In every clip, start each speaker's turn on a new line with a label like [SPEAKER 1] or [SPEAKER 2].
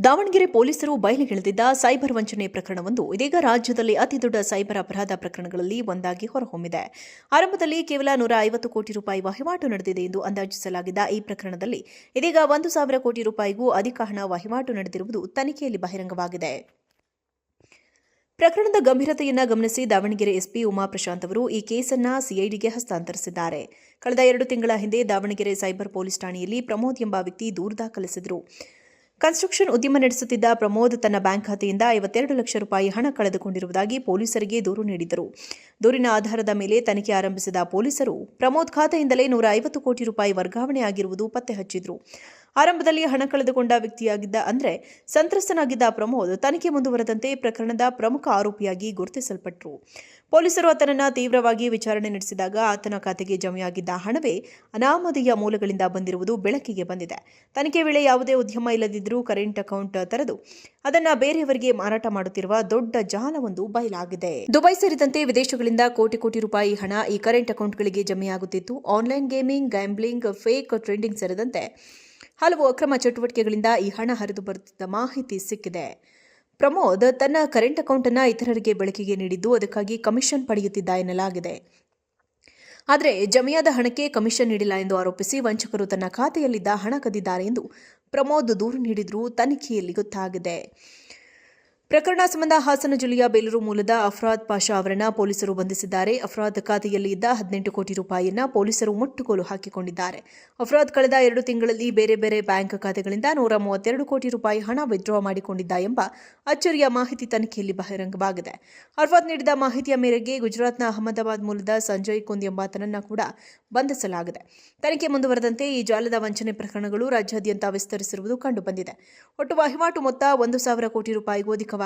[SPEAKER 1] ದಾವಣಗೆರೆ ಪೊಲೀಸರು ಬಯಲಿಗೆಳೆದಿದ್ದ ಸೈಬರ್ ವಂಚನೆ ಪ್ರಕರಣವೊಂದು ಇದೀಗ ರಾಜ್ಯದಲ್ಲಿ ಅತಿದೊಡ್ಡ ಸೈಬರ್ ಅಪರಾಧ ಪ್ರಕರಣಗಳಲ್ಲಿ ಒಂದಾಗಿ ಹೊರಹೊಮ್ಮಿದೆ. ಆರಂಭದಲ್ಲಿ ಕೇವಲ 150 ಕೋಟಿ ರೂಪಾಯಿ ವಹಿವಾಟು ನಡೆದಿದೆ ಎಂದು ಅಂದಾಜಿಸಲಾಗಿದ್ದ ಈ ಪ್ರಕರಣದಲ್ಲಿ ಇದೀಗ 1,000 ಕೋಟಿ ರೂಪಾಯಿಗೂ ಅಧಿಕ ಹಣ ವಹಿವಾಟು ನಡೆದಿರುವುದು ತನಿಖೆಯಲ್ಲಿ ಬಹಿರಂಗವಾಗಿದೆ. ಪ್ರಕರಣದ ಗಂಭೀರತೆಯನ್ನು ಗಮನಿಸಿ ದಾವಣಗೆರೆ ಎಸ್ಪಿ ಉಮಾ ಪ್ರಶಾಂತ್ ಅವರು ಈ ಕೇಸನ್ನು ಸಿಐಡಿಗೆ ಹಸ್ತಾಂತರಿಸಿದ್ದಾರೆ. ಕಳೆದ 2 ತಿಂಗಳ ಹಿಂದೆ ದಾವಣಗೆರೆ ಸೈಬರ್ ಪೊಲೀಸ್ ಠಾಣೆಯಲ್ಲಿ ಪ್ರಮೋದ್ ಎಂಬ ವ್ಯಕ್ತಿ ದೂರು ದಾಖಲಿಸಿದರು. ಕನ್ಸ್ಟ್ರಕ್ಷನ್ ಉದ್ಯಮ ನಡೆಸುತ್ತಿದ್ದ ಪ್ರಮೋದ್ ತನ್ನ ಬ್ಯಾಂಕ್ ಖಾತೆಯಿಂದ 52 ಲಕ್ಷ ರೂಪಾಯಿ ಹಣ ಕಳೆದುಕೊಂಡಿರುವುದಾಗಿ ಪೊಲೀಸರಿಗೆ ದೂರು ನೀಡಿದ್ದರು. ದೂರಿನ ಆಧಾರದ ಮೇಲೆ ತನಿಖೆ ಆರಂಭಿಸಿದ ಪೊಲೀಸರು ಪ್ರಮೋದ್ ಖಾತೆಯಿಂದಲೇ 150 ಕೋಟಿ ರೂಪಾಯಿ ವರ್ಗಾವಣೆ ಆಗಿರುವುದು ಪತ್ತೆ ಹಚ್ಚಿದ್ರು. ಆರಂಭದಲ್ಲಿ ಹಣ ಕಳೆದುಕೊಂಡ ವ್ಯಕ್ತಿಯಾಗಿದ್ದ ಅಂದರೆ ಸಂತ್ರಸ್ತನಾಗಿದ್ದ ಪ್ರಮೋದ್ ತನಿಖೆ ಮುಂದುವರೆದಂತೆ ಪ್ರಕರಣದ ಪ್ರಮುಖ ಆರೋಪಿಯಾಗಿ ಗುರುತಿಸಲ್ಪಟ್ಟರು. ಪೊಲೀಸರು ಆತನನ್ನು ತೀವ್ರವಾಗಿ ವಿಚಾರಣೆ ನಡೆಸಿದಾಗ ಆತನ ಖಾತೆಗೆ ಜಮೆಯಾಗಿದ್ದ ಹಣವೇ ಅನಾಮಧೇಯ ಮೂಲಗಳಿಂದ ಬಂದಿರುವುದು ಬೆಳಕಿಗೆ ಬಂದಿದೆ. ತನಿಖೆ ವೇಳೆ ಯಾವುದೇ ಉದ್ಯಮ ಇಲ್ಲದಿದ್ದರೂ ಕರೆಂಟ್ ಅಕೌಂಟ್ ತೆರೆದು ಅದನ್ನು ಬೇರೆಯವರಿಗೆ ಮಾರಾಟ ಮಾಡುತ್ತಿರುವ ದೊಡ್ಡ ಜಾಲವೊಂದು ಬಯಲಾಗಿದೆ. ದುಬೈ ಸೇರಿದಂತೆ ವಿದೇಶಗಳಿಂದ ಕೋಟಿ ರೂಪಾಯಿ ಹಣ ಈ ಕರೆಂಟ್ ಅಕೌಂಟ್ಗಳಿಗೆ ಜಮೆಯಾಗುತ್ತಿತ್ತು. Online gaming, gambling, fake trading ಸೇರಿದಂತೆ ಹಲವು ಅಕ್ರಮ ಚಟುವಟಿಕೆಗಳಿಂದ ಈ ಹಣ ಹರಿದು ಬರುತ್ತಿದ್ದ ಮಾಹಿತಿ ಸಿಕ್ಕಿದೆ. ಪ್ರಮೋದ್ ತನ್ನ ಕರೆಂಟ್ ಅಕೌಂಟ್ ಅನ್ನು ಇತರರಿಗೆ ಬಳಕೆಗೆ ನೀಡಿದ್ದು ಅದಕ್ಕಾಗಿ ಕಮಿಷನ್ ಪಡೆಯುತ್ತಿದ್ದ ಎನ್ನಲಾಗಿದೆ. ಆದರೆ ಜಮೆಯಾದ ಹಣಕ್ಕೆ ಕಮಿಷನ್ ನೀಡಿಲ್ಲ ಎಂದು ಆರೋಪಿಸಿ ವಂಚಕರು ತನ್ನ ಖಾತೆಯಲ್ಲಿದ್ದ ಹಣ ಕದ್ದಿದ್ದಾರೆ ಎಂದು ಪ್ರಮೋದ್ ದೂರು ನೀಡಿದರೂ ತನಿಖೆಯಲ್ಲಿ ಗೊತ್ತಾಗಿದೆ. ಪ್ರಕರಣ ಸಂಬಂಧ ಹಾಸನ ಜಿಲ್ಲೆಯ ಬೇಲೂರು ಮೂಲದ ಅಫ್ರಾದ್ ಪಾಷಾ ಅವರನ್ನು ಪೊಲೀಸರು ಬಂಧಿಸಿದ್ದಾರೆ. ಅಫ್ರಾದ್ ಖಾತೆಯಲ್ಲಿ ಇದ್ದ 18 ಕೋಟಿ ರೂಪಾಯಿಯನ್ನು ಪೊಲೀಸರು ಮುಟ್ಟುಗೋಲು ಹಾಕಿಕೊಂಡಿದ್ದಾರೆ. ಅಫ್ರಾದ್ ಕಳೆದ 2 ತಿಂಗಳಲ್ಲಿ ಬೇರೆ ಬೇರೆ ಬ್ಯಾಂಕ್ ಖಾತೆಗಳಿಂದ 132 ಕೋಟಿ ರೂಪಾಯಿ ಹಣ ವಿತ್ಡ್ರಾ ಮಾಡಿಕೊಂಡಿದ್ದ ಎಂಬ ಅಚ್ಚರಿಯ ಮಾಹಿತಿ ತನಿಖೆಯಲ್ಲಿ ಬಹಿರಂಗವಾಗಿದೆ. ಅಫ್ರಾದ್ ನೀಡಿದ ಮಾಹಿತಿಯ ಮೇರೆಗೆ ಗುಜರಾತ್ನ ಅಹಮದಾಬಾದ್ ಮೂಲದ ಸಂಜಯ್ ಕುಂದ್ ಎಂಬಾತನನ್ನು ಕೂಡ ಬಂಧಿಸಲಾಗಿದೆ. ತನಿಖೆ ಮುಂದುವರೆದಂತೆ ಈ ಜಾಲದ ವಂಚನೆ ಪ್ರಕರಣಗಳು ರಾಜ್ಯಾದ್ಯಂತ ವಿಸ್ತರಿಸಿರುವುದು ಕಂಡುಬಂದಿದೆ. ಒಟ್ಟು ವಹಿವಾಟು ಮೊತ್ತ 1,000 ಕೋಟಿ ರೂಪಾಯಿಗೂ ಅಧಿಕವಾಗಿದೆ.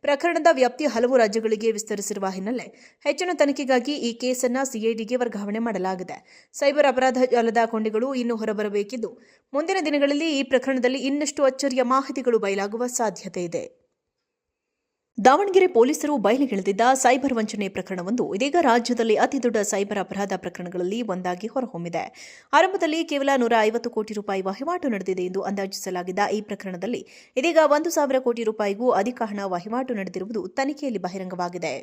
[SPEAKER 1] ಪ್ರಕರಣದ ವ್ಯಾಪ್ತಿ ಹಲವು ರಾಜ್ಯಗಳಿಗೆ ವಿಸ್ತರಿಸಿರುವ ಹಿನ್ನೆಲೆ ಹೆಚ್ಚಿನ ತನಿಖೆಗಾಗಿ ಈ ಕೇಸನ್ನು ಸಿಐಡಿಗೆ ವರ್ಗಾವಣೆ ಮಾಡಲಾಗಿದೆ. ಸೈಬರ್ ಅಪರಾಧ ಜಾಲದ ಕೊಂಡಿಗಳು ಇನ್ನೂ ಹೊರಬರಬೇಕಿದ್ದು ಮುಂದಿನ ದಿನಗಳಲ್ಲಿ ಈ ಪ್ರಕರಣದಲ್ಲಿ ಇನ್ನಷ್ಟು ಅಚ್ಚರಿಯ ಮಾಹಿತಿಗಳು ಬಯಲಾಗುವ ಸಾಧ್ಯತೆ ಇದೆ. ದಾವಣಗೆರೆ ಪೊಲೀಸರು ಬಯಲಿಗೆಳೆದಿದ್ದ ಸೈಬರ್ ವಂಚನೆ ಪ್ರಕರಣವೊಂದು ಇದೀಗ ರಾಜ್ಯದಲ್ಲಿ ಅತಿದೊಡ್ಡ ಸೈಬರ್ ಅಪರಾಧ ಪ್ರಕರಣಗಳಲ್ಲಿ ಒಂದಾಗಿ ಹೊರಹೊಮ್ಮಿದೆ. ಆರಂಭದಲ್ಲಿ ಕೇವಲ 150 ಕೋಟಿ ರೂಪಾಯಿ ವಹಿವಾಟು ನಡೆದಿದೆ ಎಂದು ಅಂದಾಜಿಸಲಾಗಿದ್ದ ಈ ಪ್ರಕರಣದಲ್ಲಿ ಇದೀಗ 1,000 ಕೋಟಿ ರೂಪಾಯಿಗೂ ಅಧಿಕ ಹಣ ವಹಿವಾಟು ನಡೆದಿರುವುದು ತನಿಖೆಯಲ್ಲಿ ಬಹಿರಂಗವಾಗಿದೆ.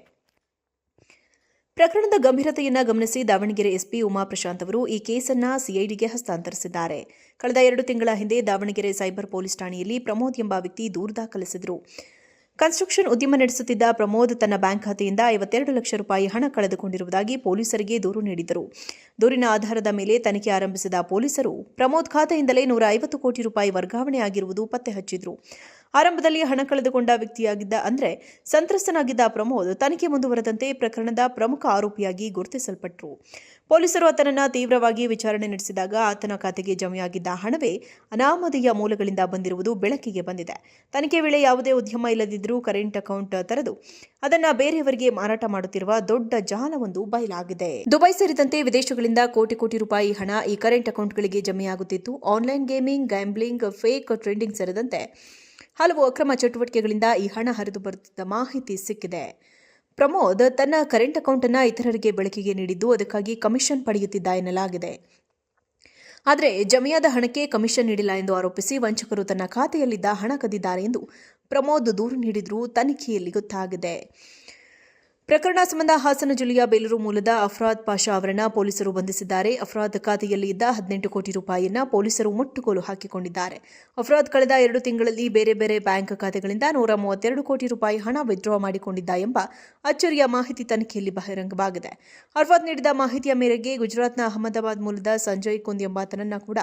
[SPEAKER 1] ಪ್ರಕರಣದ ಗಂಭೀರತೆಯನ್ನು ಗಮನಿಸಿ ದಾವಣಗೆರೆ ಎಸ್ಪಿ ಉಮಾ ಪ್ರಶಾಂತ್ ಅವರು ಈ ಕೇಸನ್ನು ಸಿಐಡಿಗೆ ಹಸ್ತಾಂತರಿಸಿದ್ದಾರೆ. ಕಳೆದ 2 ತಿಂಗಳ ಹಿಂದೆ ದಾವಣಗೆರೆ ಸೈಬರ್ ಪೊಲೀಸ್ ಠಾಣೆಯಲ್ಲಿ ಪ್ರಮೋದ್ ಎಂಬ ವ್ಯಕ್ತಿ ದೂರು ದಾಖಲಿಸಿದರು. ಕನ್ಸ್ಟ್ರಕ್ಷನ್ ಉದ್ಯಮ ನಡೆಸುತ್ತಿದ್ದ ಪ್ರಮೋದ್ ತನ್ನ ಬ್ಯಾಂಕ್ ಖಾತೆಯಿಂದ 52 ಲಕ್ಷ ರೂಪಾಯಿ ಹಣ ಕಳೆದುಕೊಂಡಿರುವುದಾಗಿ ಪೊಲೀಸರಿಗೆ ದೂರು ನೀಡಿದ್ದರು. ದೂರಿನ ಆಧಾರದ ಮೇಲೆ ತನಿಖೆ ಆರಂಭಿಸಿದ ಪೊಲೀಸರು ಪ್ರಮೋದ್ ಖಾತೆಯಿಂದಲೇ 150 ಕೋಟಿ ರೂಪಾಯಿ ವರ್ಗಾವಣೆ ಆಗಿರುವುದು ಪತ್ತೆ ಹಚ್ಚಿದ್ರು. ಆರಂಭದಲ್ಲಿ ಹಣ ಕಳೆದುಕೊಂಡ ವ್ಯಕ್ತಿಯಾಗಿದ್ದ ಅಂದರೆ ಸಂತ್ರಸ್ತನಾಗಿದ್ದ ಪ್ರಮೋದ್ ತನಿಖೆ ಮುಂದುವರೆದಂತೆ ಪ್ರಕರಣದ ಪ್ರಮುಖ ಆರೋಪಿಯಾಗಿ ಗುರುತಿಸಲ್ಪಟ್ಟರು. ಪೊಲೀಸರು ಆತನನ್ನು ತೀವ್ರವಾಗಿ ವಿಚಾರಣೆ ನಡೆಸಿದಾಗ ಆತನ ಖಾತೆಗೆ ಜಮೆಯಾಗಿದ್ದ ಹಣವೇ ಅನಾಮಧೇಯ ಮೂಲಗಳಿಂದ ಬಂದಿರುವುದು ಬೆಳಕಿಗೆ ಬಂದಿದೆ. ತನಿಖೆ ವೇಳೆ ಯಾವುದೇ ಉದ್ಯಮ ಇಲ್ಲದಿದ್ದರೂ ಕರೆಂಟ್ ಅಕೌಂಟ್ ತೆರೆದು ಅದನ್ನು ಬೇರೆಯವರಿಗೆ ಮಾರಾಟ ಮಾಡುತ್ತಿರುವ ದೊಡ್ಡ ಜಾಲವೊಂದು ಬಯಲಾಗಿದೆ. ದುಬೈ ಸೇರಿದಂತೆ ವಿದೇಶಗಳಿಂದ ಕೋಟಿ ರೂಪಾಯಿ ಹಣ ಈ ಕರೆಂಟ್ ಅಕೌಂಟ್ಗಳಿಗೆ ಜಮೆಯಾಗುತ್ತಿತ್ತು. Online gaming, gambling, fake trading ಸೇರಿದಂತೆ ಹಲವು ಅಕ್ರಮ ಚಟುವಟಿಕೆಗಳಿಂದ ಈ ಹಣ ಹರಿದು ಬರುತ್ತಿದ್ದ ಮಾಹಿತಿ ಸಿಕ್ಕಿದೆ. ಪ್ರಮೋದ್ ತನ್ನ ಕರೆಂಟ್ ಅಕೌಂಟ್ ಅನ್ನು ಇತರರಿಗೆ ಬಳಕೆಗೆ ನೀಡಿದ್ದು ಅದಕ್ಕಾಗಿ ಕಮಿಷನ್ ಪಡೆಯುತ್ತಿದ್ದ ಎನ್ನಲಾಗಿದೆ. ಆದರೆ ಜಮೆಯಾದ ಹಣಕ್ಕೆ ಕಮಿಷನ್ ನೀಡಿಲ್ಲ ಎಂದು ಆರೋಪಿಸಿ ವಂಚಕರು ತನ್ನ ಖಾತೆಯಲ್ಲಿದ್ದ ಹಣ ಕದ್ದಿದ್ದಾರೆ ಎಂದು ಪ್ರಮೋದ್ ದೂರು ನೀಡಿದರೂ ತನಿಖೆಯಲ್ಲಿ ಗೊತ್ತಾಗಿದೆ. ಪ್ರಕರಣ ಸಂಬಂಧ ಹಾಸನ ಜಿಲ್ಲೆಯ ಬೇಲೂರು ಮೂಲದ ಅಫ್ರಾದ್ ಪಾಷಾ ಅವರನ್ನು ಪೊಲೀಸರು ಬಂಧಿಸಿದ್ದಾರೆ. ಅಫ್ರಾದ್ ಖಾತೆಯಲ್ಲಿ ಇದ್ದ 18 ಕೋಟಿ ರೂಪಾಯಿಯನ್ನು ಪೊಲೀಸರು ಮುಟ್ಟುಗೋಲು ಹಾಕಿಕೊಂಡಿದ್ದಾರೆ. ಅಫ್ರಾದ್ ಕಳೆದ 2 ತಿಂಗಳಲ್ಲಿ ಬೇರೆ ಬೇರೆ ಬ್ಯಾಂಕ್ ಖಾತೆಗಳಿಂದ 132 ಕೋಟಿ ರೂಪಾಯಿ ಹಣ ವಿತ್ಡ್ರಾ ಮಾಡಿಕೊಂಡಿದ್ದ ಎಂಬ ಅಚ್ಚರಿಯ ಮಾಹಿತಿ ತನಿಖೆಯಲ್ಲಿ ಬಹಿರಂಗವಾಗಿದೆ. ಅಫ್ರಾದ್ ನೀಡಿದ ಮಾಹಿತಿಯ ಮೇರೆಗೆ ಗುಜರಾತ್ನ ಅಹಮದಾಬಾದ್ ಮೂಲದ ಸಂಜಯ್ ಕುಂದ್ ಎಂಬಾತನನ್ನು ಕೂಡ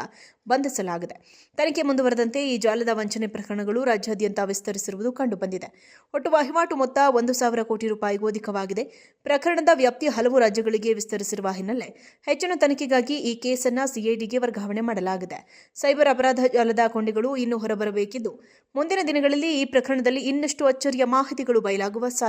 [SPEAKER 1] ಬಂಧಿಸಲಾಗಿದೆ. ತನಿಖೆ ಮುಂದುವರೆದಂತೆ ಈ ಜಾಲದ ವಂಚನೆ ಪ್ರಕರಣಗಳು ರಾಜ್ಯಾದ್ಯಂತ ವಿಸ್ತರಿಸಿರುವುದು ಕಂಡುಬಂದಿದೆ. ಒಟ್ಟು ವಹಿವಾಟು ಮೊತ್ತ 1,000 ಕೋಟಿ ರೂಪಾಯಿಗೂ ಅಧಿಕವಾಗಿದೆ. ಪ್ರಕರಣದ ವ್ಯಾಪ್ತಿ ಹಲವು ರಾಜ್ಯಗಳಿಗೆ ವಿಸ್ತರಿಸಿರುವ ಹಿನ್ನೆಲೆ ಹೆಚ್ಚಿನ ತನಿಖೆಗಾಗಿ ಈ ಕೇಸನ್ನು ಸಿಐಡಿಗೆ ವರ್ಗಾವಣೆ ಮಾಡಲಾಗಿದೆ. ಸೈಬರ್ ಅಪರಾಧ ಜಾಲದ ಕೊಂಡಿಗಳು ಇನ್ನೂ ಹೊರಬರಬೇಕಿದ್ದು ಮುಂದಿನ ದಿನಗಳಲ್ಲಿ ಈ ಪ್ರಕರಣದಲ್ಲಿ ಇನ್ನಷ್ಟು ಅಚ್ಚರಿಯ ಮಾಹಿತಿಗಳು ಬಯಲಾಗುವ ಸಾಧ್ಯತೆ